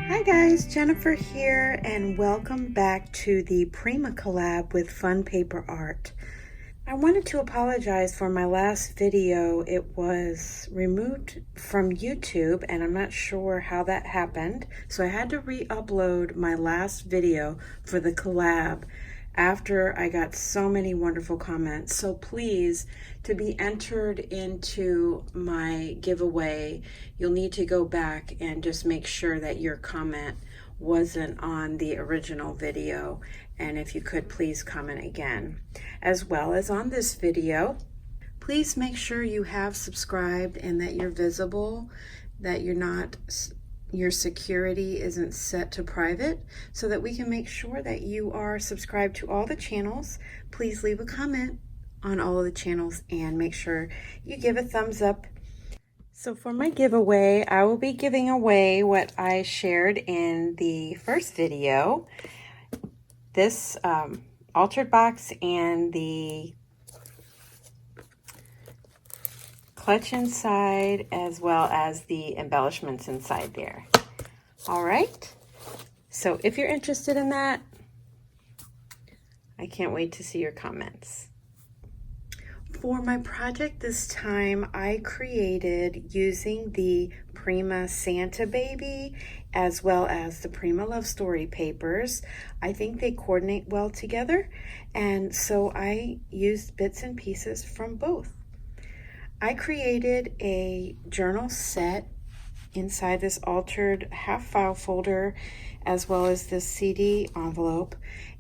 Hi guys, Jenifer here, and welcome back to the Prima Collab with Fun Paper Art. I wanted to apologize for my last video. It was removed from YouTube and I'm not sure how that happened. So I had to re-upload my last video for the collab after I got so many wonderful comments. So please, to be entered into my giveaway, you'll need to go back and just make sure that your comment wasn't on the original video, and if you could please comment again. As well as on this video, please make sure you have subscribed and that you're visible, that your security isn't set to private, so that we can make sure that you are subscribed to all the channels. Please leave a comment on all of the channels and make sure you give a thumbs up. So for my giveaway, I will be giving away what I shared in the first video, this altered box and the clutch inside, as well as the embellishments inside there. All right, so if you're interested in that, I can't wait to see your comments. For my project this time, I created using the Prima Santa Baby as well as the Prima Love Story papers. I think they coordinate well together, and so I used bits and pieces from both. I created a journal set inside this altered half file folder as well as this CD envelope,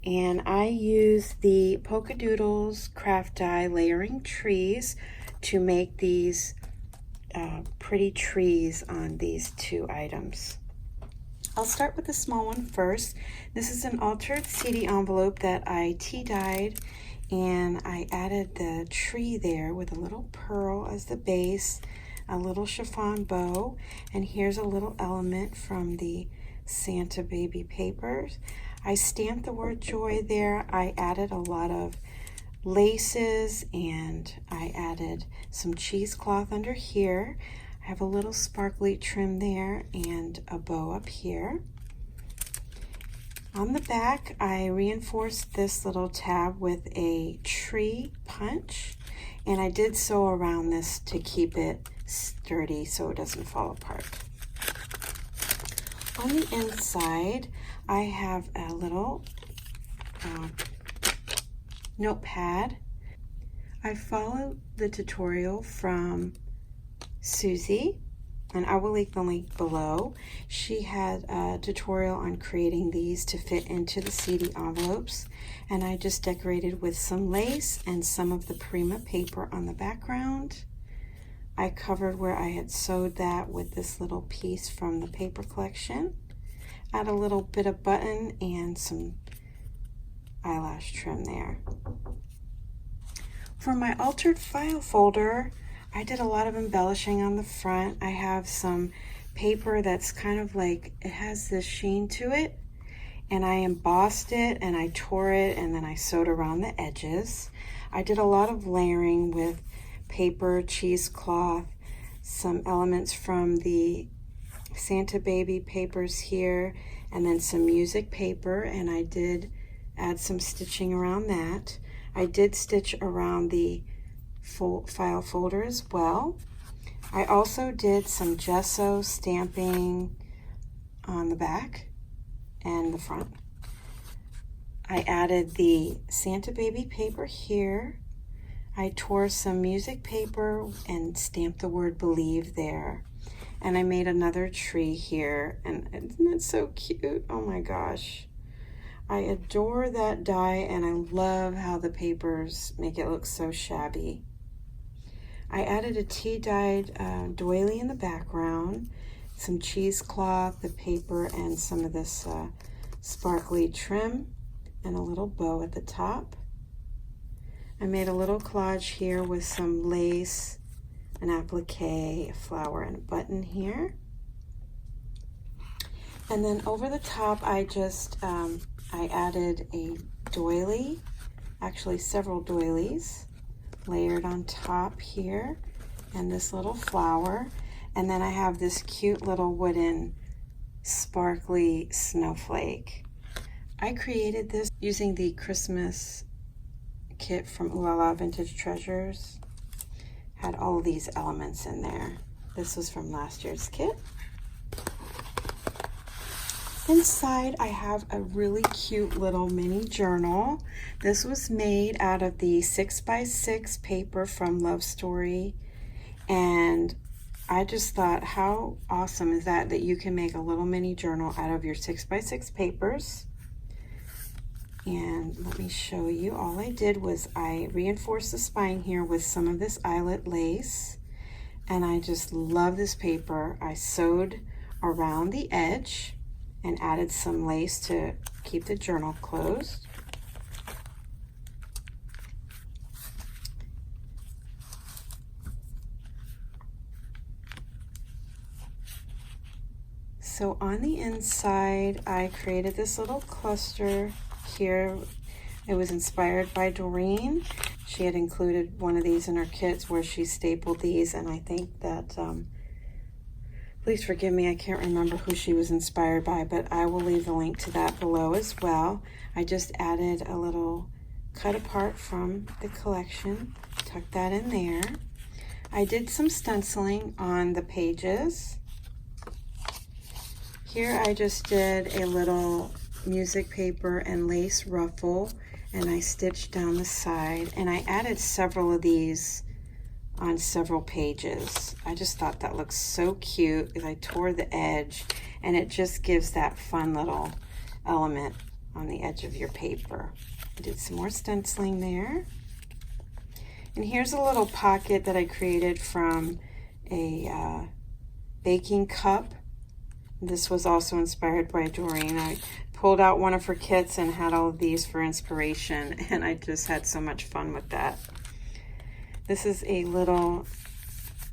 and I used the Polka Doodles craft die layering trees to make these pretty trees on these two items. I'll start with the small one first. This is an altered CD envelope that I tea-dyed, and I added the tree there with a little pearl as the base, a little chiffon bow, and here's a little element from the Santa Baby papers. I stamped the word joy there. I added a lot of laces and I added some cheesecloth under here. I have a little sparkly trim there and a bow up here. On the back, I reinforced this little tab with a tree punch, and I did sew around this to keep it sturdy so it doesn't fall apart. On the inside, I have a little notepad. I followed the tutorial from Susie, and I will leave the link below. She had a tutorial on creating these to fit into the CD envelopes, and I just decorated with some lace and some of the Prima paper on the background. I covered where I had sewed that with this little piece from the paper collection. Add a little bit of button and some eyelash trim there. For my altered file folder, I did a lot of embellishing on the front. I have some paper that's kind of like, it has this sheen to it, and I embossed it and I tore it and then I sewed around the edges. I did a lot of layering with paper, cheesecloth, some elements from the Santa Baby papers here, and then some music paper, and I did add some stitching around that. I did stitch around the file folder as well. I also did some gesso stamping on the back and the front. I added the Santa Baby paper here. I tore some music paper and stamped the word believe there. And I made another tree here, and isn't it so cute? Oh my gosh. I adore that die, and I love how the papers make it look so shabby. I added a tea-dyed doily in the background, some cheesecloth, the paper, and some of this sparkly trim, and a little bow at the top. I made a little collage here with some lace, an applique, a flower, and a button here. And then over the top, I added a doily, actually several doilies, layered on top here, and this little flower. And then I have this cute little wooden sparkly snowflake. I created this using the Christmas kit from Ooh La La Vintage Treasures. Had all of these elements in there. This was from last year's kit. Inside I have a really cute little mini journal. This was made out of the 6x6 paper from Love Story, and I just thought, how awesome is that you can make a little mini journal out of your 6x6 papers. And let me show you. All I did was I reinforced the spine here with some of this eyelet lace, and I just love this paper. I sewed around the edge and added some lace to keep the journal closed. So on the inside, I created this little cluster here. It was inspired by Doreen. She had included one of these in her kits where she stapled these, and I think that, please forgive me, I can't remember who she was inspired by, but I will leave the link to that below as well. I just added a little cut apart from the collection, tuck that in there. I did some stenciling on the pages. Here I just did a little music paper and lace ruffle, and I stitched down the side, and I added several of these on several pages. I just thought that looks so cute because I tore the edge, and it just gives that fun little element on the edge of your paper. I did some more stenciling there. And here's a little pocket that I created from a baking cup. This was also inspired by Doreen. I pulled out one of her kits and had all of these for inspiration, and I just had so much fun with that. This is a little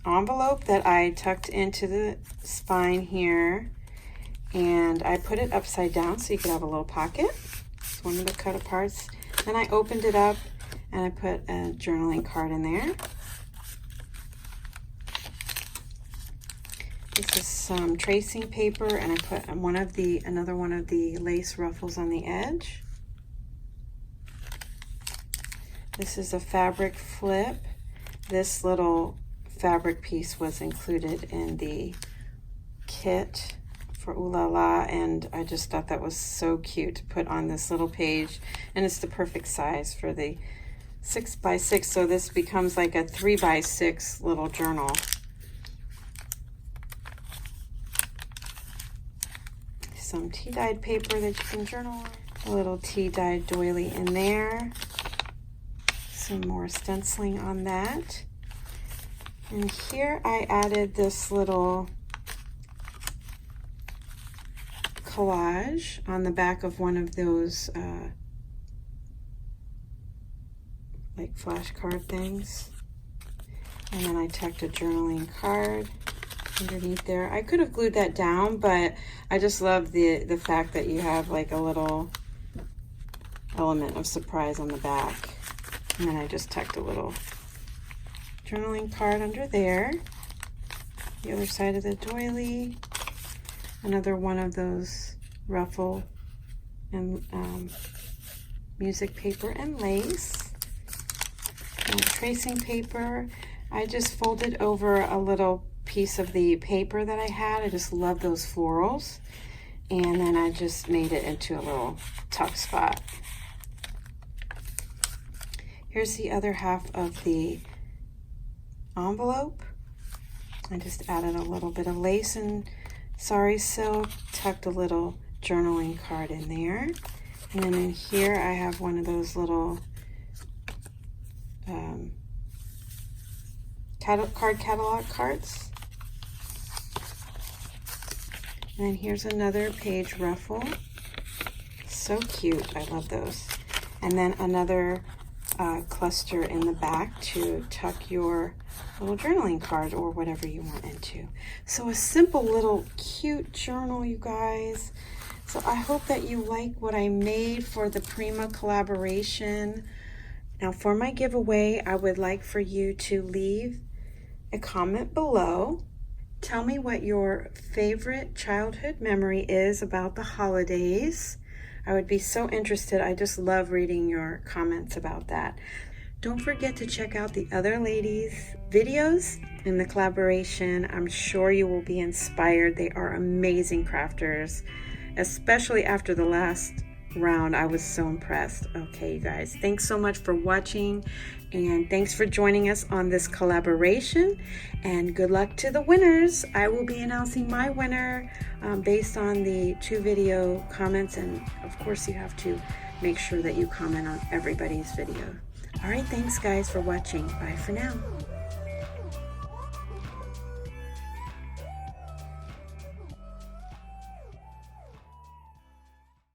envelope that I tucked into the spine here, and I put it upside down so you could have a little pocket. It's one of the cut aparts. Then I opened it up and I put a journaling card in there. This is some tracing paper, and I put another one of the lace ruffles on the edge. This is a fabric flip. This little fabric piece was included in the kit for Ooh La La, and I just thought that was so cute to put on this little page, and it's the perfect size for the 6x6, so this becomes like a 3x6 little journal. Some tea-dyed paper that you can journal on. A little tea-dyed doily in there. Some more stenciling on that. And here I added this little collage on the back of one of those like flashcard things. And then I tucked a journaling card underneath there. I could have glued that down, but I just love the fact that you have like a little element of surprise on the back. And then I just tucked a little journaling card under there. The other side of the doily. Another one of those ruffle and music paper and lace. And tracing paper. I just folded over a little piece of the paper that I had. I just love those florals. And then I just made it into a little tuck spot. Here's the other half of the envelope. I just added a little bit of lace and sari silk, tucked a little journaling card in there. And then in here I have one of those little card catalog cards. And then here's another page ruffle. So cute, I love those. And then another cluster in the back to tuck your little journaling card or whatever you want into. So a simple little cute journal, you guys. So I hope that you like what I made for the Prima collaboration. Now for my giveaway, I would like for you to leave a comment below Tell me what your favorite childhood memory is about the holidays. I would be so interested. I just love reading your comments about that. Don't forget to check out the other ladies' videos in the collaboration. I'm sure you will be inspired. They are amazing crafters, especially after the last round. I was so impressed. Okay, you guys, thanks so much for watching, and thanks for joining us on this collaboration, and good luck to the winners. I will be announcing my winner based on the 2 video comments, and of course you have to make sure that you comment on everybody's video. All right, thanks guys for watching. Bye for now.